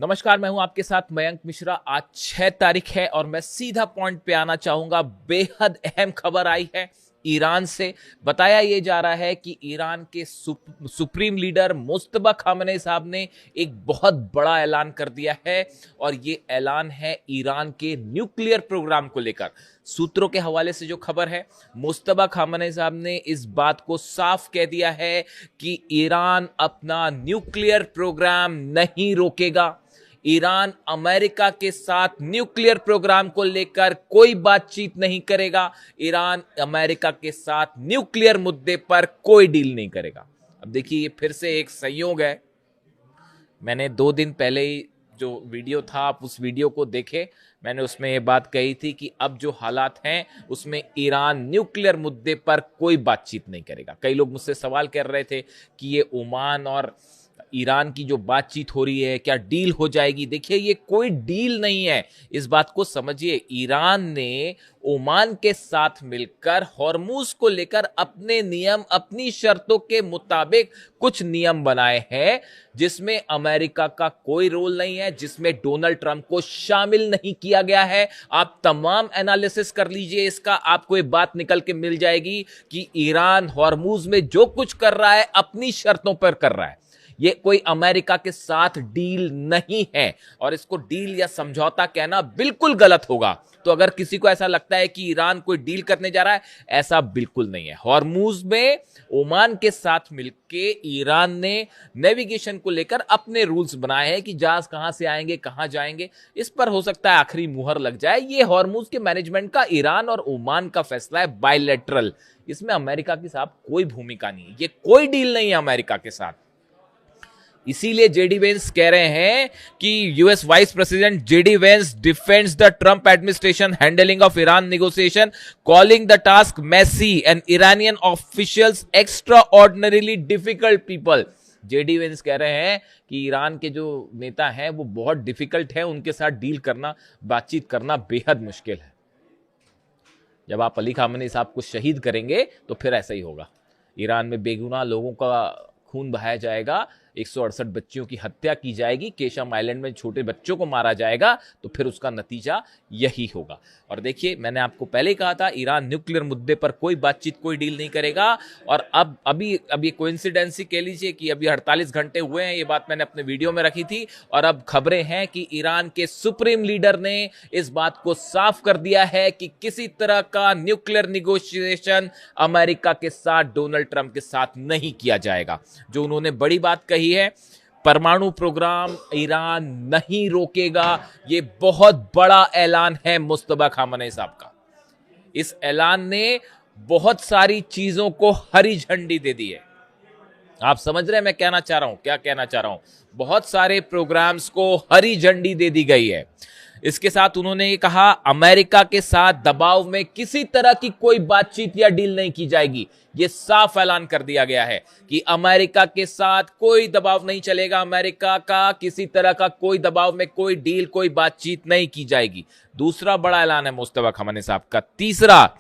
नमस्कार, मैं हूं आपके साथ मयंक मिश्रा। आज 6 तारीख है और मैं सीधा पॉइंट पे आना चाहूंगा। बेहद अहम खबर आई है ईरान से। बताया ये जा रहा है कि ईरान के सुप्रीम लीडर मुस्तबा खामनेई साहब ने एक बहुत बड़ा ऐलान कर दिया है और ये ऐलान है ईरान के न्यूक्लियर प्रोग्राम को लेकर। सूत्रों के हवाले से जो खबर है, मुस्तबा खामनेई साहब ने इस बात को साफ कह दिया है कि ईरान अपना न्यूक्लियर प्रोग्राम नहीं रोकेगा। ईरान अमेरिका के साथ न्यूक्लियर प्रोग्राम को लेकर कोई बातचीत नहीं करेगा। ईरान अमेरिका के साथ न्यूक्लियर मुद्दे पर कोई डील नहीं करेगा। अब देखिए, ये फिर से एक संयोग है। मैंने 2 दिन पहले ही जो वीडियो था, आप उस वीडियो को देखे। मैंने उसमें ये बात कही थी कि अब जो हालात हैं उसमें ईरान न्यूक्लियर मुद्दे पर कोई बातचीत नहीं करेगा। कई लोग मुझसे सवाल कर रहे थे कि ये ओमान और ईरान की जो बातचीत हो रही है, क्या डील हो जाएगी? देखिए, ये कोई डील नहीं है, इस बात को समझिए। ईरान ने ओमान के साथ मिलकर हॉर्मूज को लेकर अपने नियम, अपनी शर्तों के मुताबिक कुछ नियम बनाए हैं, जिसमें अमेरिका का कोई रोल नहीं है, जिसमें डोनाल्ड ट्रंप को शामिल नहीं किया गया है। आप तमाम एनालिसिस कर लीजिए इसका, आपको ये बात निकल के मिल जाएगी कि ईरान हॉर्मूज में जो कुछ कर रहा है अपनी शर्तों पर कर रहा है। ये कोई अमेरिका के साथ डील नहीं है और इसको डील या समझौता कहना बिल्कुल गलत होगा। तो अगर किसी को ऐसा लगता है कि ईरान कोई डील करने जा रहा है, ऐसा बिल्कुल नहीं है। हॉर्मूज में ओमान के साथ मिलके ईरान ने नेविगेशन को लेकर अपने रूल्स बनाए हैं कि जहाज कहां से आएंगे, कहां जाएंगे। इस पर हो सकता है आखिरी मुहर लग जाए। ये हॉर्मूज के मैनेजमेंट का ईरान और ओमान का फैसला है, बायलैटरल। इसमें अमेरिका की साहब कोई भूमिका नहीं है। ये कोई डील नहीं है अमेरिका के साथ। इसीलिए जेडी वेंस कह रहे हैं कि US vice president JD Vance defends the Trump administration handling of Iran negotiation, calling the task messy and Iranian officials extraordinarily difficult people. JD Vance कह रहे हैं कि ईरान के जो नेता हैं वो बहुत डिफिकल्ट हैं, उनके साथ डील करना, बातचीत करना बेहद मुश्किल है। जब आप अली खामेनी साहब को शहीद करेंगे तो फिर ऐसा ही होगा। ईरान में बेगुनाह लोगों का खून बहाया जाएगा, 168 बच्चियों की हत्या की जाएगी, केशम आइलैंड में छोटे बच्चों को मारा जाएगा, तो फिर उसका नतीजा यही होगा। और देखिए, मैंने आपको पहले ही कहा था, ईरान न्यूक्लियर मुद्दे पर कोई बातचीत, कोई डील नहीं करेगा। और अब अभी कोइंसिडेंसी कह लीजिए कि अभी 48 घंटे हुए हैं, ये बात मैंने अपने वीडियो में रखी थी और अब खबरें हैं कि ईरान के सुप्रीम लीडर ने इस बात को साफ कर दिया है कि किसी तरह का न्यूक्लियर निगोशिएशन अमेरिका के साथ, डोनाल्ड ट्रंप के साथ नहीं किया जाएगा। जो उन्होंने बड़ी बात कही है, परमाणु प्रोग्राम ईरान नहीं रोकेगा। ये बहुत बड़ा ऐलान है मुस्तबा खामनेई साहब का। इस ऐलान ने बहुत सारी चीजों को हरी झंडी दे दी है। आप समझ रहे हैं मैं कहना चाह रहा हूं, क्या कहना चाह रहा हूं? बहुत सारे प्रोग्राम्स को हरी झंडी दे दी गई है। इसके साथ उन्होंने ये कहा, अमेरिका के साथ दबाव में किसी तरह की कोई बातचीत या डील नहीं की जाएगी। ये साफ ऐलान कर दिया गया है कि अमेरिका के साथ कोई दबाव नहीं चलेगा, अमेरिका का किसी तरह का कोई दबाव में कोई डील, कोई बातचीत नहीं की जाएगी। दूसरा बड़ा ऐलान है मुस्तफा खामेनी साहब का। तीसरा,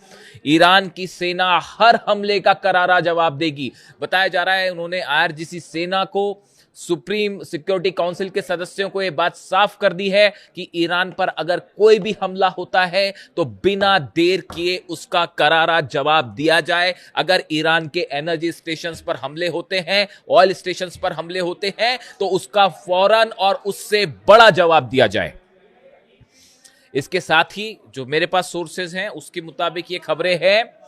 ईरान की सेना हर हमले का करारा जवाब देगी। बताया जा रहा है उन्होंने आईआरजीसी सेना को, सुप्रीम सिक्योरिटी काउंसिल के सदस्यों को यह बात साफ कर दी है कि ईरान पर अगर कोई भी हमला होता है तो बिना देर किए उसका करारा जवाब दिया जाए। अगर ईरान के एनर्जी स्टेशंस पर हमले होते हैं, ऑयल स्टेशंस पर हमले होते हैं, तो उसका फौरन और उससे बड़ा जवाब दिया जाए। इसके साथ ही जो मेरे पास सोर्सेज हैं उसके मुताबिक ये खबरें हैं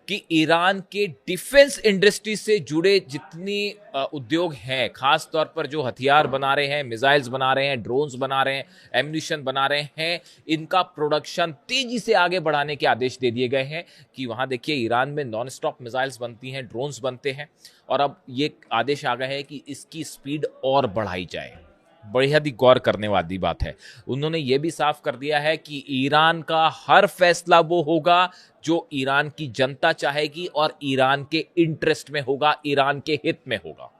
कि ईरान के डिफेंस इंडस्ट्री से जुड़े जितनी उद्योग हैं, खास तौर पर जो हथियार बना रहे हैं, मिसाइल्स बना रहे हैं, ड्रोन्स बना रहे हैं, एम्यूनिशन बना रहे हैं, इनका प्रोडक्शन तेजी से आगे बढ़ाने के आदेश दे दिए गए हैं। कि वहां देखिए, ईरान में नॉन स्टॉप मिसाइल्स बनती हैं, ड्रोन्स बनते हैं, और अब ये आदेश आ गए हैं कि इसकी स्पीड और बढ़ाई जाए। बेहद ही गौर करने वाली बात है। उन्होंने ये भी साफ कर दिया है कि ईरान का हर फैसला वो होगा जो ईरान की जनता चाहेगी और ईरान के इंटरेस्ट में होगा, ईरान के हित में होगा।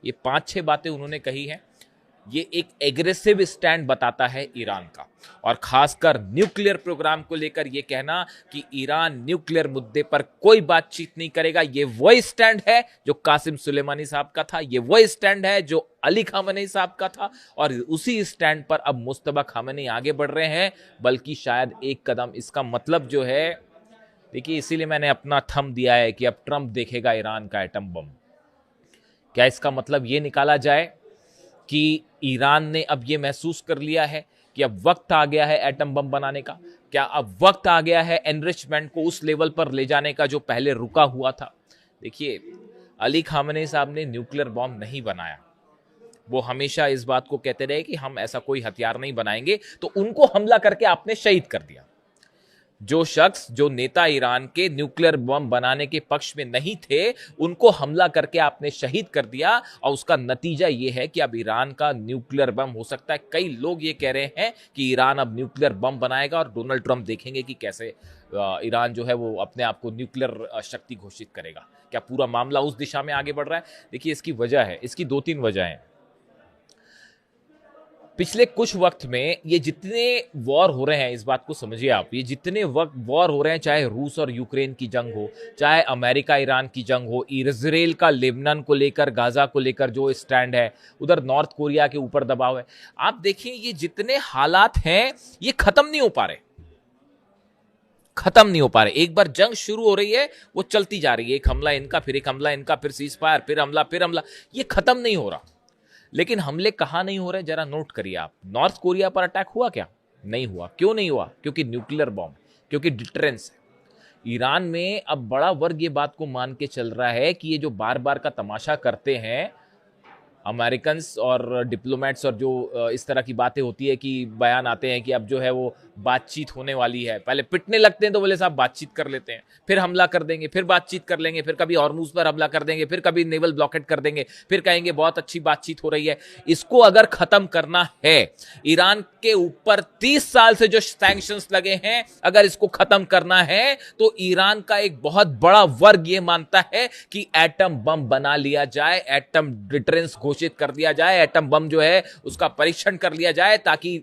ये 5-6 बातें उन्होंने कही हैं। ये एक एग्रेसिव स्टैंड बताता है ईरान का, और खासकर न्यूक्लियर प्रोग्राम को लेकर ये कहना कि ईरान न्यूक्लियर मुद्दे पर कोई बातचीत नहीं करेगा, ये वही स्टैंड है जो कासिम सुलेमानी साहब का था, ये वही स्टैंड है जो अली खामेनी साहब का था, और उसी स्टैंड पर अब मुस्तफा खामेनी आगे बढ़ रहे हैं, बल्कि शायद एक कदम। इसका मतलब जो है, देखिए इसीलिए मैंने अपना थंब दिया है कि अब ट्रंप देखेगा ईरान का एटम बम। क्या इसका मतलब ये निकाला जाए कि ईरान ने अब ये महसूस कर लिया है कि अब वक्त आ गया है एटम बम बनाने का? क्या अब वक्त आ गया है एनरिचमेंट को उस लेवल पर ले जाने का जो पहले रुका हुआ था? देखिए, अली खामेनी साहब ने न्यूक्लियर बॉम्ब नहीं बनाया, वो हमेशा इस बात को कहते रहे कि हम ऐसा कोई हथियार नहीं बनाएंगे, तो उनको हमला करके आपने शहीद कर दिया। जो शख्स, जो नेता ईरान के न्यूक्लियर बम बनाने के पक्ष में नहीं थे, उनको हमला करके आपने शहीद कर दिया, और उसका नतीजा यह है कि अब ईरान का न्यूक्लियर बम हो सकता है। कई लोग ये कह रहे हैं कि ईरान अब न्यूक्लियर बम बनाएगा और डोनाल्ड ट्रंप देखेंगे कि कैसे ईरान जो है वो अपने आप को न्यूक्लियर शक्ति घोषित करेगा। क्या पूरा मामला उस दिशा में आगे बढ़ रहा है? देखिए, इसकी वजह है, इसकी 2-3 वजह हैं। पिछले कुछ वक्त में ये जितने वॉर हो रहे हैं, इस बात को समझिए आप, ये जितने वक्त वॉर हो रहे हैं, चाहे रूस और यूक्रेन की जंग हो, चाहे अमेरिका ईरान की जंग हो, इजराइल का लेबनान को लेकर, गाजा को लेकर जो स्टैंड है, उधर नॉर्थ कोरिया के ऊपर दबाव है, आप देखिए ये जितने हालात हैं ये खत्म नहीं हो पा रहे, खत्म नहीं हो पा रहे। एक बार जंग शुरू हो रही है, वो चलती जा रही है, एक हमला इनका, फिर एक हमला इनका, फिर सीज फायर, फिर हमला, फिर हमला, ये खत्म नहीं हो रहा। लेकिन हमले कहां नहीं हो रहे, जरा नोट करिए आप। नॉर्थ कोरिया पर अटैक हुआ क्या? नहीं हुआ। क्यों नहीं हुआ? क्योंकि न्यूक्लियर बॉम्ब, क्योंकि डिटरेंस है। ईरान में अब बड़ा वर्ग ये बात को मान के चल रहा है कि ये जो बार बार का तमाशा करते हैं अमेरिकन और डिप्लोमेट्स, और जो इस तरह की बातें होती है कि बयान आते हैं कि अब जो है वो बातचीत होने वाली है, पहले पिटने लगते हैं तो बोले साहब बातचीत कर लेते हैं, फिर हमला कर देंगे, फिर बातचीत कर लेंगे, फिर कभी हॉर्मुज पर हमला कर देंगे, फिर कभी नेवल ब्लॉकेट कर देंगे, फिर कहेंगे बहुत अच्छी बातचीत हो रही है। इसको अगर खत्म करना है, ईरान के ऊपर 30 साल से जो सैंक्शंस लगे हैं, अगर इसको खत्म करना है तो ईरान का एक बहुत बड़ा वर्ग ये मानता है कि एटम बम बना लिया जाए, एटम डिटरेंस घोषित कर दिया जाए, एटम बम जो है उसका परीक्षण कर लिया जाए, ताकि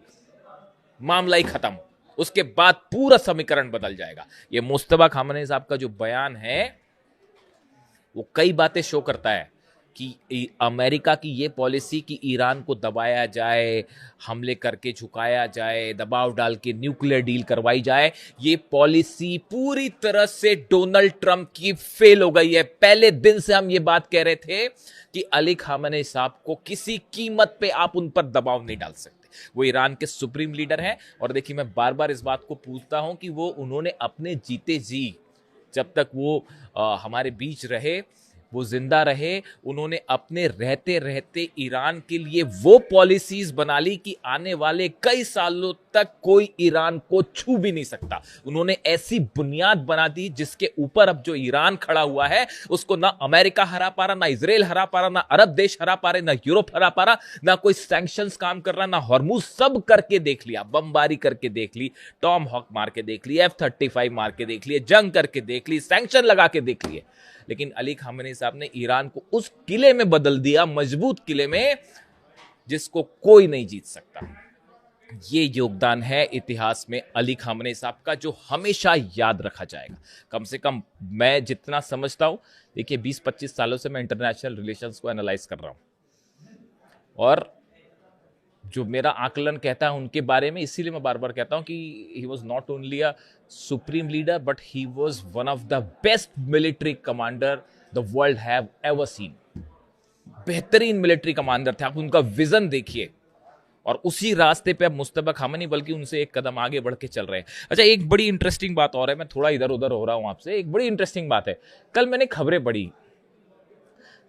मामला ही खत्म। उसके बाद पूरा समीकरण बदल जाएगा। ये मुस्तफा खामेनी साहब का जो बयान है वो कई बातें शो करता है कि अमेरिका की ये पॉलिसी कि ईरान को दबाया जाए, हमले करके झुकाया जाए, दबाव डाल के न्यूक्लियर डील करवाई जाए, ये पॉलिसी पूरी तरह से डोनाल्ड ट्रंप की फेल हो गई है। पहले दिन से हम ये बात कह रहे थे कि अली खामेनी साहब को किसी कीमत पे आप उन पर दबाव नहीं डाल सकते। वो ईरान के सुप्रीम लीडर हैं, और देखिए मैं बार बार इस बात को पूछता हूं कि वो उन्होंने अपने जीते जी, जब तक वो हमारे बीच रहे, वो जिंदा रहे, उन्होंने अपने रहते रहते ईरान के लिए वो पॉलिसीज बना ली कि आने वाले कई सालों तक कोई ईरान को छू भी नहीं सकता। उन्होंने ऐसी बुनियाद बना दी जिसके ऊपर अब जो ईरान खड़ा हुआ है उसको ना अमेरिका हरा पा रहा, ना इजराइल हरा पा रहा, ना अरब देश हरा पा रहे, ना यूरोप हरा पा रहा, ना कोई सैंक्शंस काम कर रहा, ना हॉर्मुज। सब करके देख लिया, बमबारी करके देख ली, टॉम हॉक मार के देख ली, F-35 मार के देख लिए, जंग करके देख ली, सैंक्शन लगा के देख लिए, लेकिन अली खामेनी साहब ने ईरान को उस किले में बदल दिया, मजबूत किले में, जिसको कोई नहीं जीत सकता। ये योगदान है इतिहास में अली खामेनी साहब का, जो हमेशा याद रखा जाएगा। कम से कम मैं जितना समझता हूं, देखिए 20-25 सालों से मैं इंटरनेशनल रिलेशंस को एनालाइज कर रहा हूं, और जो मेरा आकलन कहता है उनके बारे में, इसीलिए मैं बार बार कहता हूं कि he was not only a supreme leader, but he was one of the best military commander the world have ever seen. बेहतरीन मिलिट्री कमांडर थे। आप उनका विजन देखिए, और उसी रास्ते पे अब मुस्तफा खामेनी बल्कि उनसे एक कदम आगे बढ़ के चल रहे हैं। अच्छा, एक बड़ी इंटरेस्टिंग बात और है, मैं थोड़ा इधर उधर हो रहा हूं आपसे, एक बड़ी इंटरेस्टिंग बात है। कल मैंने खबरें पढ़ी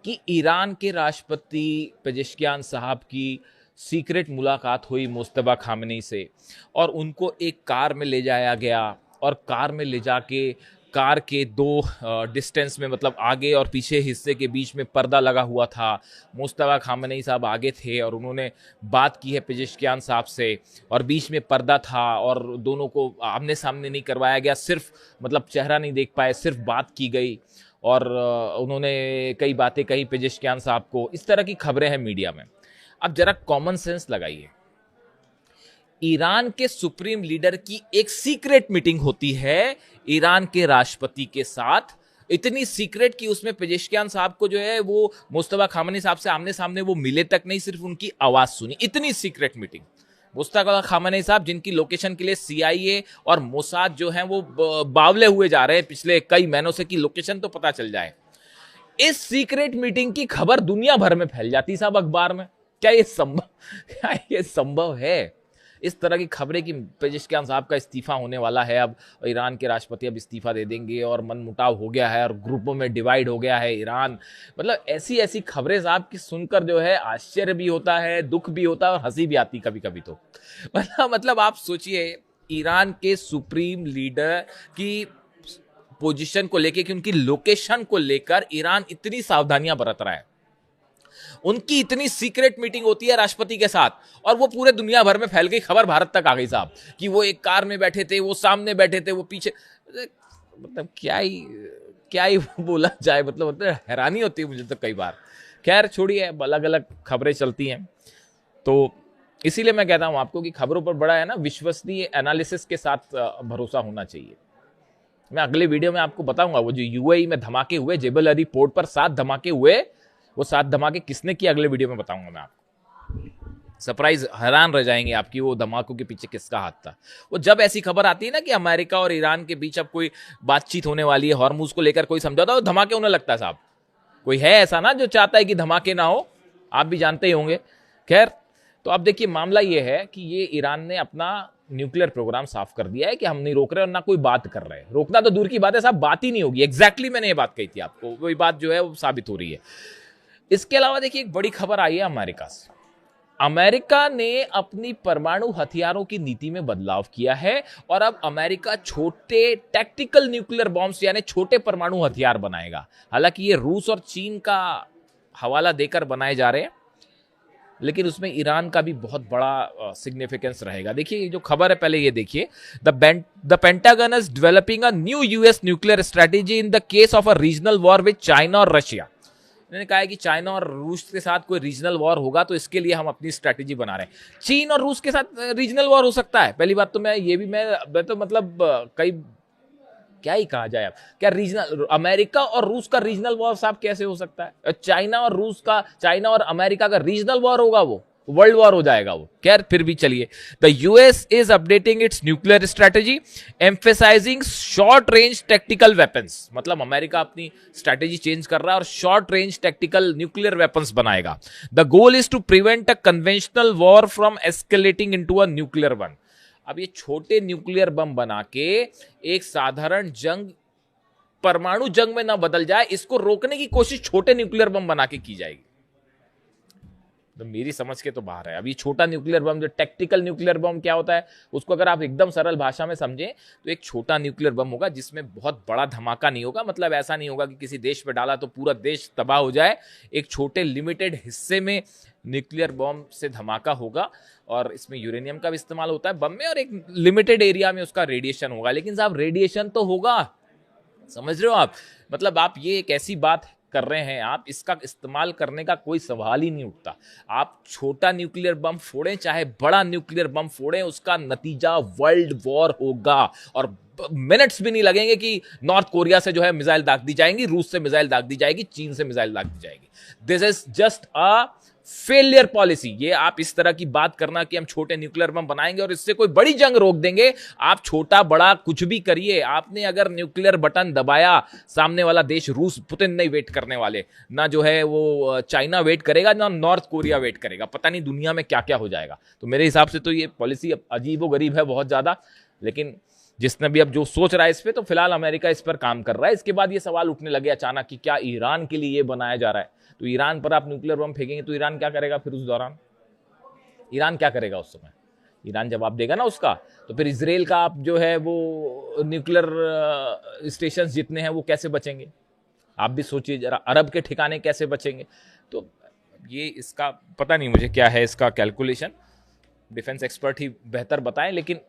कि ईरान के राष्ट्रपति पेजेश्कियान साहब की सीक्रेट मुलाकात हुई मुस्तफा खामेनी से, और उनको एक कार में ले जाया गया, और कार में ले जाके कार के 2 डिस्टेंस में, मतलब आगे और पीछे हिस्से के बीच में पर्दा लगा हुआ था। मुस्तफा खामेनी साहब आगे थे और उन्होंने बात की है पेजेश्कियान साहब से, और बीच में पर्दा था, और दोनों को आमने सामने नहीं करवाया गया, सिर्फ मतलब चेहरा नहीं देख पाए, सिर्फ बात की गई, और उन्होंने कई बातें कही पेजेश्कियान साहब को। इस तरह की खबरें हैं मीडिया में। अब जरा कॉमन सेंस लगाइए, ईरान के सुप्रीम लीडर की एक सीक्रेट मीटिंग होती है ईरान के राष्ट्रपति के साथ, इतनी सीक्रेट कि उसमें पेजेश्कियान साहब को जो है वो मुस्तफा खामनी साहब से आमने सामने वो मिले तक नहीं, सिर्फ उनकी आवाज सुनी, इतनी सीक्रेट मीटिंग। मुस्तफा खामनी साहब जिनकी लोकेशन के लिए सीआईए और मोसाद जो है वो बावले हुए जा रहे हैं पिछले कई महीनों से कि लोकेशन तो पता चल जाए, इस सीक्रेट मीटिंग की खबर दुनिया भर में फैल जाती साहब अखबार में। क्या ये संभव है? इस तरह की खबरें कि पेजेश्कियान साहब का इस्तीफा होने वाला है, अब ईरान के राष्ट्रपति अब इस्तीफा दे देंगे और मनमुटाव हो गया है और ग्रुपों में डिवाइड हो गया है ईरान, मतलब ऐसी ऐसी खबरें साहब की सुनकर जो है आश्चर्य भी होता है, दुख भी होता है और हंसी भी आती कभी कभी। तो मतलब आप सोचिए, ईरान के सुप्रीम लीडर की पोजीशन को लेकर कि उनकी लोकेशन को लेकर ईरान इतनी सावधानियां बरत रहा है, उनकी इतनी सीक्रेट मीटिंग होती है राष्ट्रपति के साथ और वो पूरे दुनिया भर में फैल गई, खबर भारत तक आ गई साहब कि वो एक कार में बैठे थे, वो सामने बैठे थे, वो पीछे, मतलब क्या ही बोला जाए, मतलब हैरानी होती है मुझे तो कई बार। खैर छोड़िए, अलग अलग खबरें चलती हैं, तो इसीलिए मैं कहता हूं आपको कि खबरों पर बड़ा है ना विश्वसनीय एनालिसिस के साथ भरोसा होना चाहिए। मैं अगले वीडियो में आपको बताऊंगा वो जो यूएई में धमाके हुए, जेबल अली पोर्ट पर 7 धमाके हुए, वो 7 धमाके किसने किए अगले वीडियो में बताऊंगा मैं आपको। सरप्राइज, हैरान रह जाएंगे आपकी वो धमाकों के पीछे किसका हाथ था। वो जब ऐसी खबर आती है ना कि अमेरिका और ईरान के बीच अब कोई बातचीत होने वाली है, हॉर्मुज को लेकर कोई समझौता, तो धमाके होने लगता है साहब। कोई है ऐसा ना जो चाहता है कि धमाके ना हो, आप भी जानते ही होंगे। खैर, तो अब देखिए मामला ये है कि ये ईरान ने अपना न्यूक्लियर प्रोग्राम साफ कर दिया है कि हम नहीं रोक रहे और ना कोई बात कर रहे हैं। रोकना तो दूर की बात है साहब, बात ही नहीं होगी। एग्जैक्टली मैंने ये बात कही थी आपको, वही बात जो है वो साबित हो रही है। इसके अलावा देखिए एक बड़ी खबर आई है अमेरिका से। अमेरिका ने अपनी परमाणु हथियारों की नीति में बदलाव किया है और अब अमेरिका छोटे टैक्टिकल न्यूक्लियर बॉम्ब्स यानी छोटे परमाणु हथियार बनाएगा। हालांकि ये रूस और चीन का हवाला देकर बनाए जा रहे हैं, लेकिन उसमें ईरान का भी बहुत बड़ा सिग्निफिकेंस रहेगा। देखिए ये जो खबर है, पहले ये देखिए, the pentagon is developing a new US nuclear strategy in the case of a regional war with China और रशिया। उन्होंने कहा है कि चाइना और रूस के साथ कोई रीजनल वॉर होगा तो इसके लिए हम अपनी स्ट्रेटेजी बना रहे हैं। चीन और रूस के साथ रीजनल वॉर हो सकता है, पहली बात तो मैं तो मतलब कई क्या ही कहा जाए, अब क्या रीजनल अमेरिका और रूस का रीजनल वॉर साहब कैसे हो सकता है? चाइना और अमेरिका का रीजनल वॉर होगा, वो वर्ल्ड वॉर हो जाएगा वो। खैर फिर भी चलिए, the US is updating its nuclear strategy emphasizing short range tactical weapons. मतलब अमेरिका अपनी स्ट्रेटेजी चेंज कर रहा है और short range tactical nuclear weapons बनाएगा। The goal is to prevent a conventional war from escalating into a nuclear one. अब ये छोटे न्यूक्लियर बम बना के एक साधारण जंग परमाणु जंग में ना बदल जाए, इसको रोकने की कोशिश छोटे न्यूक्लियर बम बना के की जाएगी। तो मेरी समझ के तो बाहर है। अब ये छोटा न्यूक्लियर बम, जो टैक्टिकल न्यूक्लियर बम क्या होता है, उसको अगर आप एकदम सरल भाषा में समझें तो एक छोटा न्यूक्लियर बम होगा जिसमें बहुत बड़ा धमाका नहीं होगा। मतलब ऐसा नहीं होगा कि किसी देश पे डाला तो पूरा देश तबाह हो जाए। एक छोटे लिमिटेड हिस्से में न्यूक्लियर बम से धमाका होगा और इसमें यूरेनियम का भी इस्तेमाल होता है बम में, और एक लिमिटेड एरिया में उसका रेडिएशन होगा। लेकिन साहब रेडिएशन तो होगा, समझ रहे हो आप? मतलब आप ये एक ऐसी बात कर रहे हैं, आप इसका इस्तेमाल करने का कोई सवाल ही नहीं उठता। आप छोटा न्यूक्लियर बम फोड़ें चाहे बड़ा न्यूक्लियर बम फोड़ें, उसका नतीजा वर्ल्ड वॉर होगा। और मिनट्स भी नहीं लगेंगे कि नॉर्थ कोरिया से जो है मिसाइल दाग दी जाएंगी, रूस से मिसाइल दाग दी जाएगी, चीन से मिसाइल दाग दी जाएगी। This is just a failure policy. ये आप इस तरह की बात करना कि हम छोटे न्यूक्लियर बम बनाएंगे और इससे कोई बड़ी जंग रोक देंगे, आप छोटा बड़ा कुछ भी करिए, आपने अगर न्यूक्लियर बटन दबाया, सामने वाला देश रूस, पुतिन नहीं वेट करने वाले, ना जो है वो चाइना वेट करेगा, ना नॉर्थ कोरिया वेट करेगा। पता नहीं दुनिया में क्या क्या हो जाएगा। तो मेरे हिसाब से तो ये पॉलिसी अजीब व गरीब है बहुत ज्यादा। लेकिन जिसने भी अब जो सोच रहा है इस पे, तो फिलहाल अमेरिका इस पर काम कर रहा है। इसके बाद ये सवाल उठने लगे अचानक कि क्या ईरान के लिए ये बनाया जा रहा है? तो ईरान पर आप न्यूक्लियर बम फेंकेंगे तो ईरान क्या करेगा फिर? उस दौरान ईरान क्या करेगा उस समय? ईरान जवाब देगा ना उसका। तो फिर इजराइल का आप जो है वो न्यूक्लियर स्टेशन जितने हैं वो कैसे बचेंगे? आप भी सोचिए जरा, अरब के ठिकाने कैसे बचेंगे? तो ये इसका पता नहीं मुझे क्या है इसका कैलकुलेशन, डिफेंस एक्सपर्ट ही बेहतर बताएं। लेकिन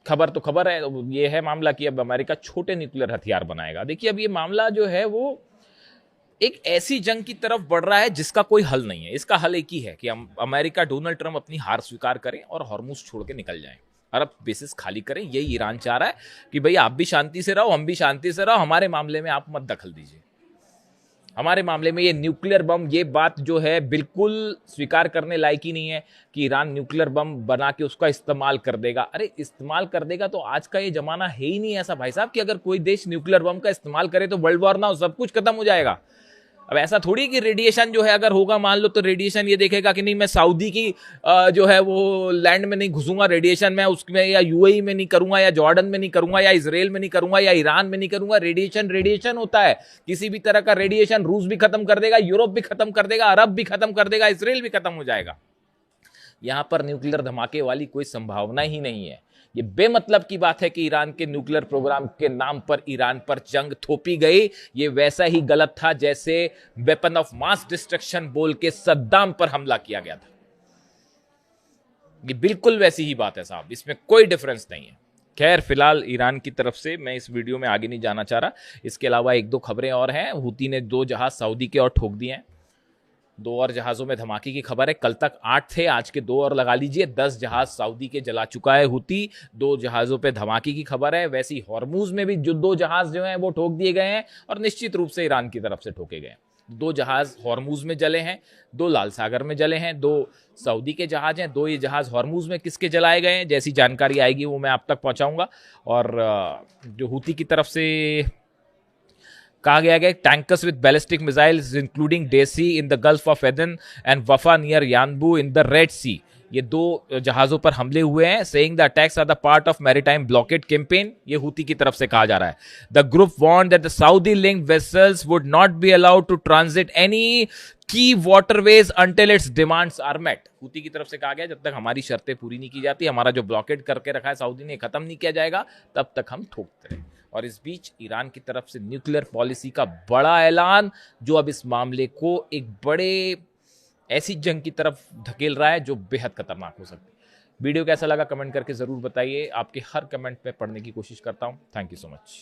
खबर तो खबर है, ये है मामला कि अब अमेरिका छोटे न्यूक्लियर हथियार बनाएगा। देखिए अब ये मामला जो है वो एक ऐसी जंग की तरफ बढ़ रहा है जिसका कोई हल नहीं है। इसका हल एक ही है कि अमेरिका, डोनाल्ड ट्रंप अपनी हार स्वीकार करें और हॉर्मुज छोड़ के निकल जाएं, अरब बेसिस खाली करें। यही ईरान चाह रहा है कि भाई आप भी शांति से रहो, हम भी शांति से रहो, हमारे मामले में आप मत दखल दीजिए। हमारे मामले में ये न्यूक्लियर बम, ये बात जो है बिल्कुल स्वीकार करने लायक ही नहीं है कि ईरान न्यूक्लियर बम बना के उसका इस्तेमाल कर देगा। अरे इस्तेमाल कर देगा तो आज का ये जमाना है ही नहीं ऐसा भाई साहब कि अगर कोई देश न्यूक्लियर बम का इस्तेमाल करे तो वर्ल्ड वॉर ना हो, सब कुछ खत्म हो जाएगा। अब ऐसा थोड़ी कि रेडिएशन जो है अगर होगा मान लो, तो रेडिएशन ये देखेगा कि नहीं मैं सऊदी की जो है वो लैंड में नहीं घुसूंगा, रेडिएशन मैं उसमें या यूएई में नहीं करूंगा, या जॉर्डन में नहीं करूंगा, या इसराइल में नहीं करूंगा, या ईरान में नहीं करूंगा। रेडिएशन रेडिएशन होता है, किसी भी तरह का रेडिएशन रूस भी खत्म कर देगा, यूरोप भी खत्म कर देगा, अरब भी खत्म कर देगा, इसराइल भी खत्म हो जाएगा। यहां पर न्यूक्लियर धमाके वाली कोई संभावना ही नहीं है। ये बेमतलब की बात है कि ईरान के न्यूक्लियर प्रोग्राम के नाम पर ईरान पर जंग थोपी गई। ये वैसा ही गलत था जैसे वेपन ऑफ मास डिस्ट्रक्शन बोल के सद्दाम पर हमला किया गया था। ये बिल्कुल वैसी ही बात है साहब, इसमें कोई डिफरेंस नहीं है। खैर फिलहाल ईरान की तरफ से मैं इस वीडियो में आगे नहीं जाना चाह रहा। इसके अलावा एक दो खबरें और हैं। हूती ने 2 जहाज सऊदी के और ठोक दिए हैं। 2 और जहाजों में धमाके की खबर है। कल तक 8 थे, आज के 2 और लगा लीजिए, 10 जहाज सऊदी के जला चुका है हूती। 2 जहाजों पे धमाके की खबर है। वैसी हॉर्मुज में भी जो 2 जहाज जो हैं वो ठोक दिए गए हैं और निश्चित रूप से ईरान की तरफ से ठोके गए हैं। 2 जहाज हॉर्मुज में जले हैं, 2 लाल सागर में जले हैं, 2 सऊदी के जहाज हैं। 2 ये जहाज हॉर्मुज में किसके जलाए गए हैं, जैसी जानकारी आएगी वो मैं आप तक पहुंचाऊंगा। और जो हूती की तरफ से कहा गया है tankers with ballistic missiles including Daisy in the Gulf of Aden and Wafa near Yanbu in the Red Sea, ये 2 जहाजों पर हमले हुए हैं। Saying the attacks are the part of maritime blockade campaign, ये हूती की तरफ से कहा जा रहा है। The group warned that the Saudi linked vessels would not be allowed to transit any key waterways until its demands are met. Houthi की तरफ से कहा गया जब तक हमारी शर्तें पूरी नहीं की जाती, हमारा जो ब्लॉकेड करके रखा है सऊदी ने खत्म नहीं किया जाएगा, तब तक हम ठोकते रहें। और इस बीच ईरान की तरफ से न्यूक्लियर पॉलिसी का बड़ा ऐलान, जो अब इस मामले को एक बड़े ऐसी जंग की तरफ धकेल रहा है जो बेहद खतरनाक हो सकती है। वीडियो कैसा लगा कमेंट करके जरूर बताइए। आपके हर कमेंट में पढ़ने की कोशिश करता हूं। Thank you so much.